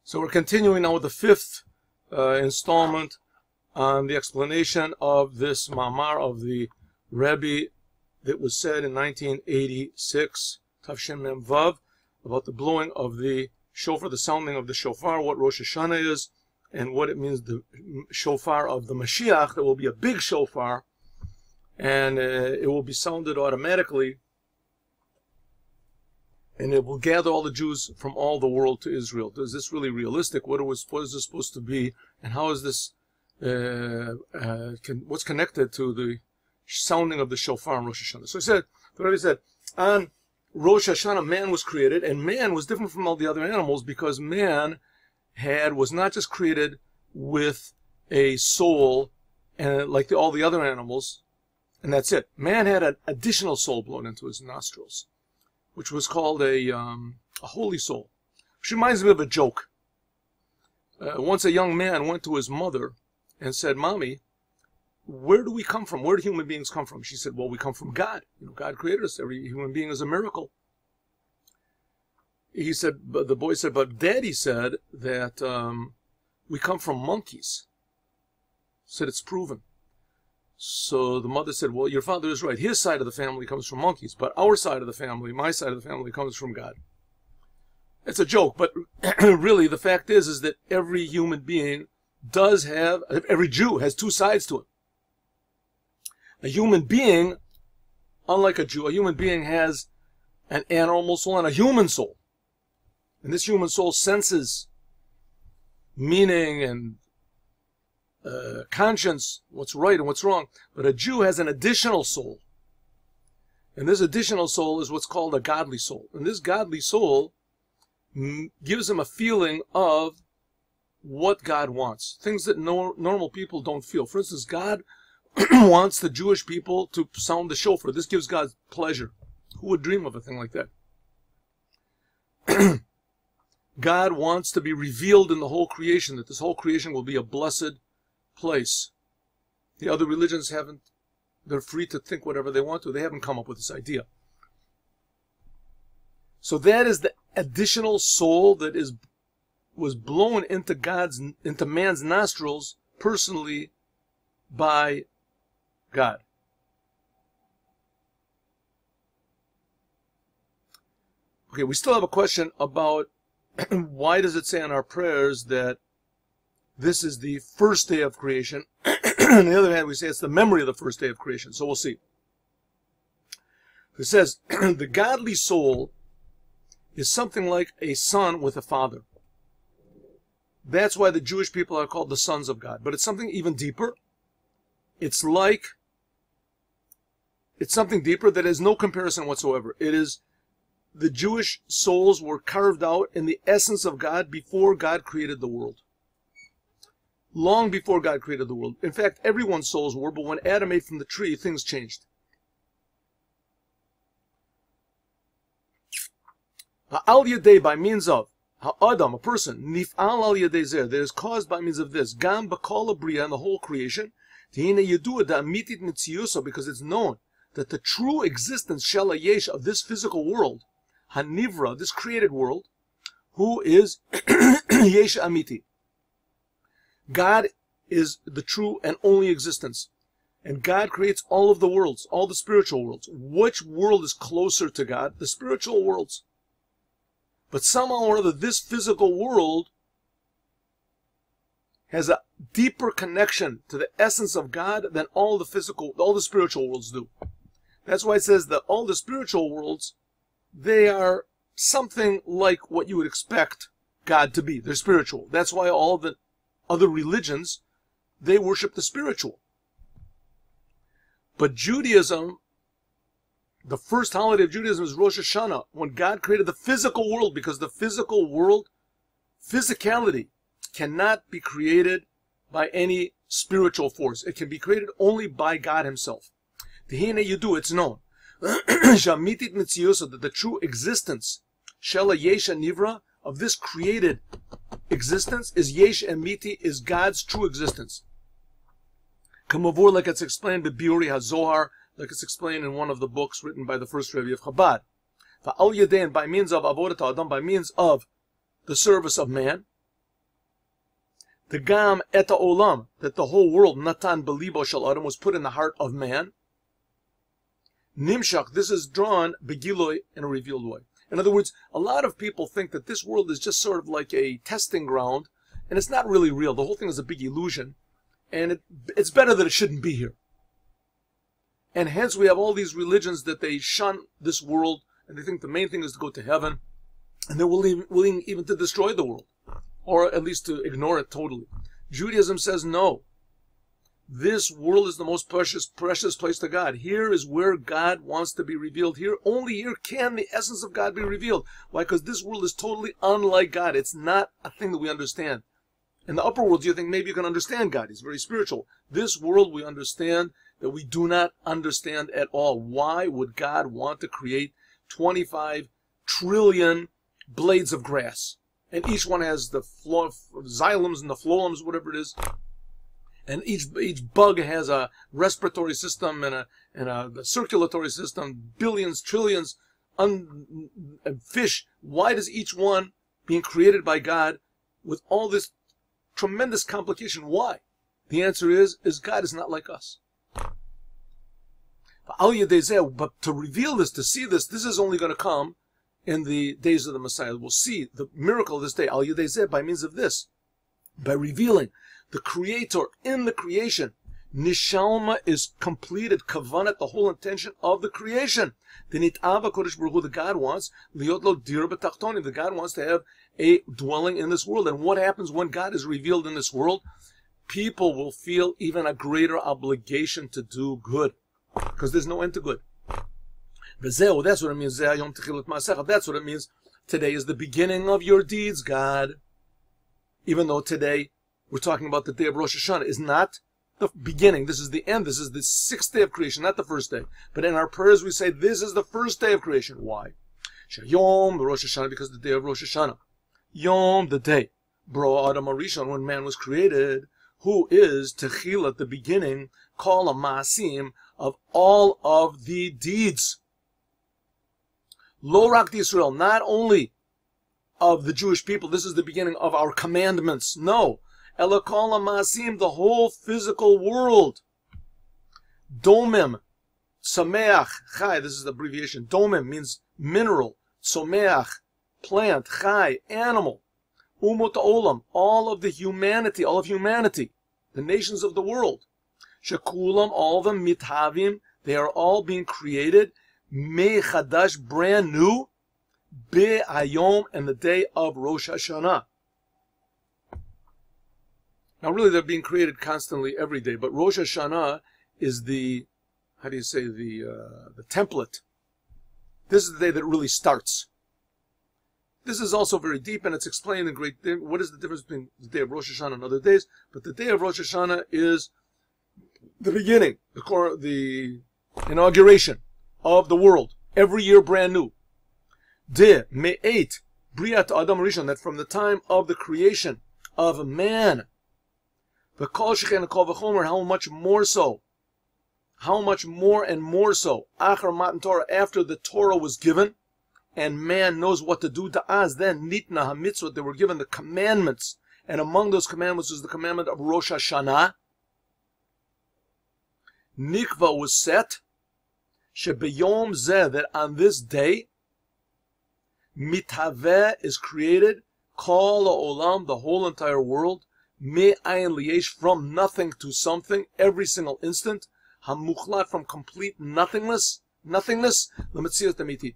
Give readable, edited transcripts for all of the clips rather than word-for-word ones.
So we're continuing now with the fifth installment on the explanation of this mamar of the Rebbe that was said in 1986, Tafshin Mem Vav, about the blowing of the shofar, the sounding of the shofar, what Rosh HaShanna is, and what it means, the shofar of the Moshiach. There will be a big shofar, and it will be sounded automatically, and it will gather all the Jews from all the world to Israel. Is this really realistic? What is this supposed to be? And how is this, what's connected to the sounding of the shofar in Rosh HaShanna? So the Rebbe said, on Rosh HaShanna, man was created, and man was different from all the other animals because man was not just created with a soul and like all the other animals, and that's it. Man had an additional soul blown into his nostrils, which was called a holy soul, which reminds me of a joke. Once a young man went to his mother and said, "Mommy, where do we come from? Where do human beings come from?" She said, "Well, we come from God. God created us. Every human being is a miracle." He said, but the boy said, "But Daddy said that we come from monkeys." He said, "It's proven." So the mother said, "Well, your father is right. His side of the family comes from monkeys, but our side of the family, my side of the family, comes from God." It's a joke, but really the fact is that every human being does have, every Jew has two sides to it. A human being, unlike a Jew, a human being has an animal soul and a human soul. And this human soul senses meaning and conscience, what's right and what's wrong. But a Jew has an additional soul. And this additional soul is what's called a godly soul. And this godly soul gives him a feeling of what God wants. Things that normal people don't feel. For instance, God wants the Jewish people to sound the shofar. This gives God pleasure. Who would dream of a thing like that? God wants to be revealed in the whole creation, that this whole creation will be a blessed place. The other religions haven't. They're free to think whatever they want to. They haven't come up with this idea. So that is the additional soul that was blown into man's nostrils personally by God. Okay, we still have a question about why does it say in our prayers that this is the first day of creation? On the other hand, we say it's the memory of the first day of creation. So we'll see. It says, the godly soul is something like a son with a father. That's why the Jewish people are called the sons of God. But it's something even deeper. It's something deeper that has no comparison whatsoever. It is the Jewish souls were carved out in the essence of God before God created the world. Long before God created the world. In fact, everyone's souls were, but when Adam ate from the tree, things changed. Ha'al yedei, by means of, ha'adam, a person, nif'al al yedei zer, that is caused by means of this, gam b'kol abriya, in the whole creation, tehina yedua da'amitit mitziusa, because it's known that the true existence, shel hayesh, of this physical world, hanivra, this created world, who is yesh amiti. God is the true and only existence. And God creates all of the worlds, all the spiritual worlds. Which world is closer to God? The spiritual worlds. But somehow or other, this physical world has a deeper connection to the essence of God than all the spiritual worlds do. That's why it says that all the spiritual worlds, they are something like what you would expect God to be. They're spiritual. That's why all the other religions, they worship the spiritual. But Judaism, the first holiday of Judaism is Rosh HaShanna, when God created the physical world, because the physical world, physicality, cannot be created by any spiritual force. It can be created only by God Himself. Tehina Yudu, it's known. Shamitit Mitziusa, that the true existence, Shela Yesha Nivra, of this created existence, is Yesh Emiti, is God's true existence. Kamavur, like it's explained by Biuri HaZohar, like it's explained in one of the books written by the first Rebbe of Chabad. Fa'al Yedein, by means of Avodat Adam, by means of the service of man, The gam et olam, that the whole world, natan belibo shel adam, was put in the heart of man. Nimshach, this is drawn begiloi, in a revealed way. In other words, a lot of people think that this world is just sort of like a testing ground, and it's not really real. The whole thing is a big illusion, and it's better that it shouldn't be here. And hence we have all these religions that they shun this world, and they think the main thing is to go to heaven, and they're willing even to destroy the world, or at least to ignore it totally. Judaism says no. This world is the most precious place to God. Here is where God wants to be revealed. Only here can the essence of God be revealed. Why? Because this world is totally unlike God. It's not a thing that we understand. In the upper world, you think maybe you can understand God. He's very spiritual. This world, we understand that we do not understand at all. Why would God want to create 25 trillion blades of grass? And each one has the xylums and the phloems, whatever it is. And each bug has a respiratory system and a circulatory system, billions, trillions, fish. Why does each one, being created by God, with all this tremendous complication, why? The answer is God is not like us. But to reveal this, to see this, this is only going to come in the days of the Messiah. We'll see the miracle of this day, al yedei by means of this, by revealing the Creator in the creation. Nishalma is completed, kavanat, the whole intention of the creation. The nit'ava kodesh baruch hu, the God wants, liot lo dir b'tachtonim, the God wants to have a dwelling in this world. And what happens when God is revealed in this world? People will feel even a greater obligation to do good, because there's no end to good. That's what it means. That's what it means. Today is the beginning of your deeds, God. Even though today we're talking about the day of Rosh HaShanah, is not the beginning. This is the end. This is the 6th day of creation, not the first day. But in our prayers we say this is the first day of creation. Why? Yom, Rosh HaShanah, because the day of Rosh HaShanah. Yom, the day. Bro Adam Arishon, when man was created, who is Techilat, the beginning, Kol HaMaasim, of all of the deeds. Lo rak Yisrael, not only of the Jewish people, this is the beginning of our commandments. No. Ela Kol HaMaasim, the whole physical world. Domim, Sameach, Chai, this is the abbreviation. Domim means mineral. Someach, plant. Chai, animal. Umot Olam, all of humanity, the nations of the world. Shekulam, all of them, mithavim, they are all being created. Me Chadash, brand new. Be Hayom, and the day of Rosh HaShanah. Now really they're being created constantly every day, but Rosh HaShanah is the, the template. This is the day that it really starts. This is also very deep, and it's explained in great, what is the difference between the day of Rosh Hashanah and other days? But the day of Rosh Hashanah is the beginning, the inauguration of the world. Every year brand new. De me'et briat Adam Rishon, that from the time of the creation of man, the kol shechen kol v'chomer, how much more so? How much more and more so? Achar matan Torah, after the Torah was given, and man knows what to do to us, then nitna hamitzvot, they were given the commandments, and among those commandments was the commandment of Rosh Hashanah. Nikva was set, shebeyom zeh, that on this day, mithaveh is created, kol ha'olam, the whole entire world, me'ayin liyesh, from nothing to something, every single instant, hamuchlat, from complete nothingness, l'metzias tamiti.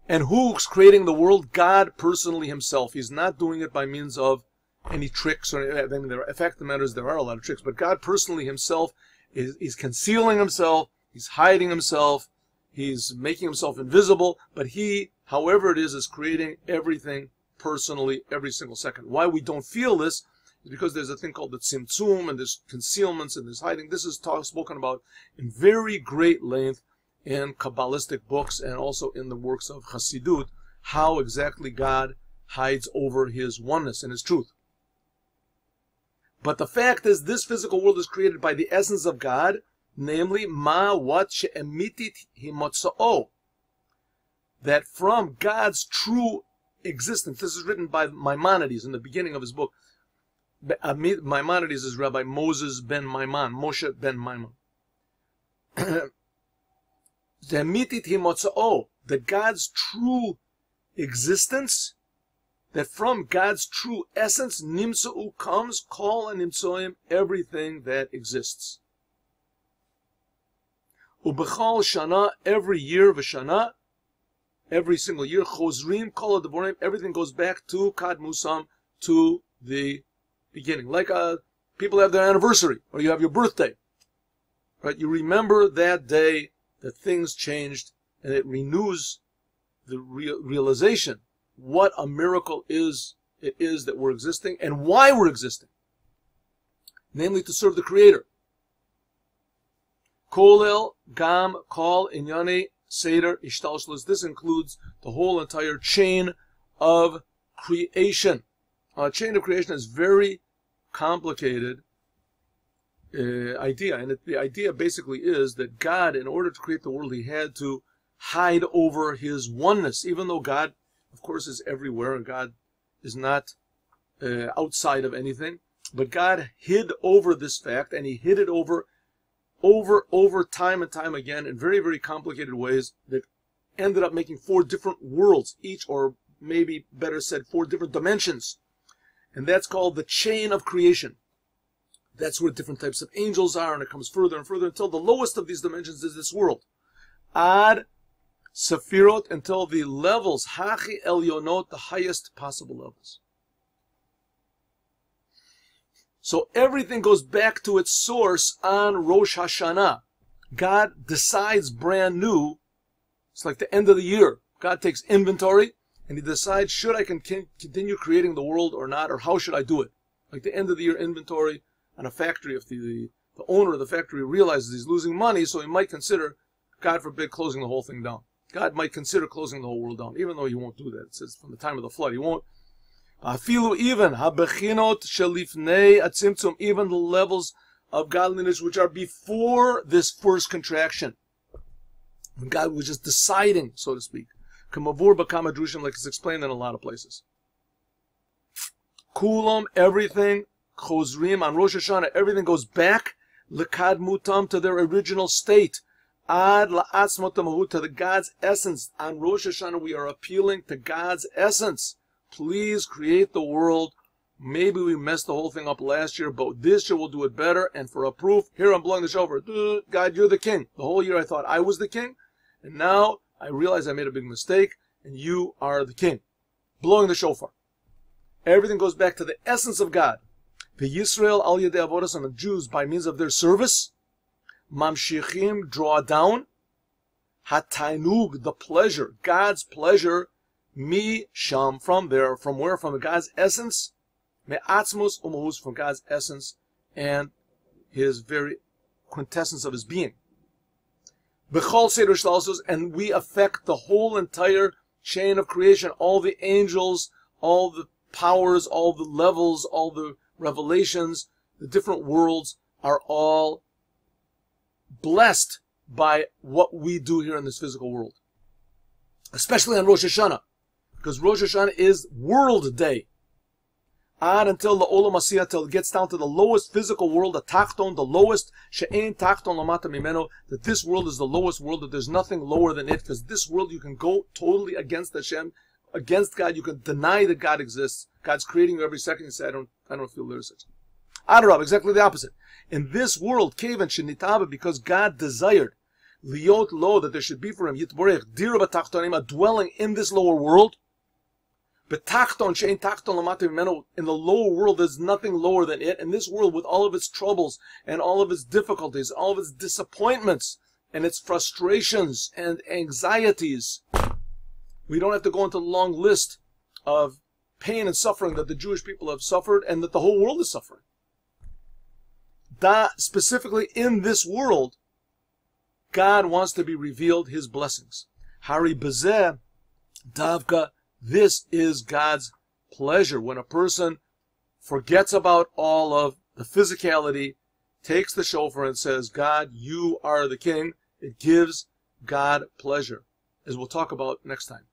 And who's creating the world? God personally himself. He's not doing it by means of any tricks or anything. The fact of the matter is there are a lot of tricks, but God personally himself is concealing himself, he's hiding himself, he's making himself invisible, but he, however it is creating everything personally every single second. Why we don't feel this is because there's a thing called the tzimtzum, and there's concealments and there's hiding. This is spoken about in very great length in Kabbalistic books and also in the works of Chassidut, how exactly God hides over his oneness and his truth. But the fact is, this physical world is created by the essence of God, namely, ma what she'emitit himotza'o, that from God's true existence. This is written by Maimonides in the beginning of his book. Maimonides is Rabbi Moses ben Maimon, Moshe ben Maimon. That God's true existence, that from God's true essence, nimsa'u comes, kol nimsoim, everything that exists. Ubechal shana, every year v'shana, every single year, chozrim kol hadaborim, everything goes back to kadmusam, to the beginning. Like people have their anniversary, or you have your birthday, right? You remember that day that things changed, and it renews the realization what a miracle it is that we're existing and why we're existing, namely to serve the Creator. Kolel gam kol inyane seder ishtalshlos. This includes the whole entire chain of creation. Chain of creation is very complicated idea, and the idea basically is that God, in order to create the world, he had to hide over his oneness, even though God, of course, is everywhere and God is not outside of anything. But God hid over this fact, and he hid it over time and time again in very, very complicated ways that ended up making 4 different worlds, each, or maybe better said, 4 different dimensions. And that's called the chain of creation. That's where different types of angels are, and it comes further and further until the lowest of these dimensions is this world. Ad Sefirot, until the levels, Hachi Elionot, the highest possible levels. So everything goes back to its source on Rosh HaShanna. God decides brand new. It's like the end of the year. God takes inventory, and he decides, should I continue creating the world or not, or how should I do it? Like the end of the year inventory on a factory. If the owner of the factory realizes he's losing money, so he might consider, God forbid, closing the whole thing down. God might consider closing the whole world down, even though he won't do that. It says from the time of the flood, he won't. Afilu, even habechinot shelifnei atzimtzum, even the levels of godliness which are before this first contraction, when God was just deciding, so to speak. Kamavur b'kama drushim, like it's explained in a lot of places. Kulam, everything, chozrim, on Rosh Hashanah, everything goes back, lekadmutam, to their original state. Ad la'atzmot, to the God's essence. On Rosh Hashanah, we are appealing to God's essence. Please create the world. Maybe we messed the whole thing up last year, but this year we'll do it better. And for a proof, here I'm blowing the shofar. God, you're the king. The whole year I thought I was the king, and now I realize I made a big mistake, and you are the king. Blowing the shofar. Everything goes back to the essence of God. The Yisrael al yedei avodas, and the Jews, by means of their service, mamshichim, draw down, hatainug, the pleasure, God's pleasure, mi sham, from there, from where? From God's essence, me'atzmos umahus, from God's essence and his very quintessence of his being. B'chol seder shtalsos, and we affect the whole entire chain of creation, all the angels, all the powers, all the levels, all the revelations, the different worlds are all blessed by what we do here in this physical world. Especially on Rosh Hashanah, because Rosh Hashanah is World Day. On until the Olam Asiyah, till it gets down to the lowest physical world, the Tachton, the lowest, She'ein Tachton Lamata Mimeno, that this world is the lowest world, that there's nothing lower than it, because this world you can go totally against Hashem, against God, you can deny that God exists. God's creating you every second, you say, I don't feel there such. Adarab, exactly the opposite. In this world, Kevan Shenitaba, because God desired, Liot Lo, that there should be for him, Yitborech, Dirba Tachtonim, a dwelling in this lower world. But Tachton, Shein Tachton Lamata Mimeno, in the lower world, there's nothing lower than it. In this world, with all of its troubles, and all of its difficulties, all of its disappointments, and its frustrations, and anxieties, we don't have to go into the long list of pain and suffering that the Jewish people have suffered, and that the whole world is suffering. Specifically in this world, God wants to be revealed his blessings. Hari Bezeh, Davka, this is God's pleasure. When a person forgets about all of the physicality, takes the shofar and says, God, you are the king, it gives God pleasure, as we'll talk about next time.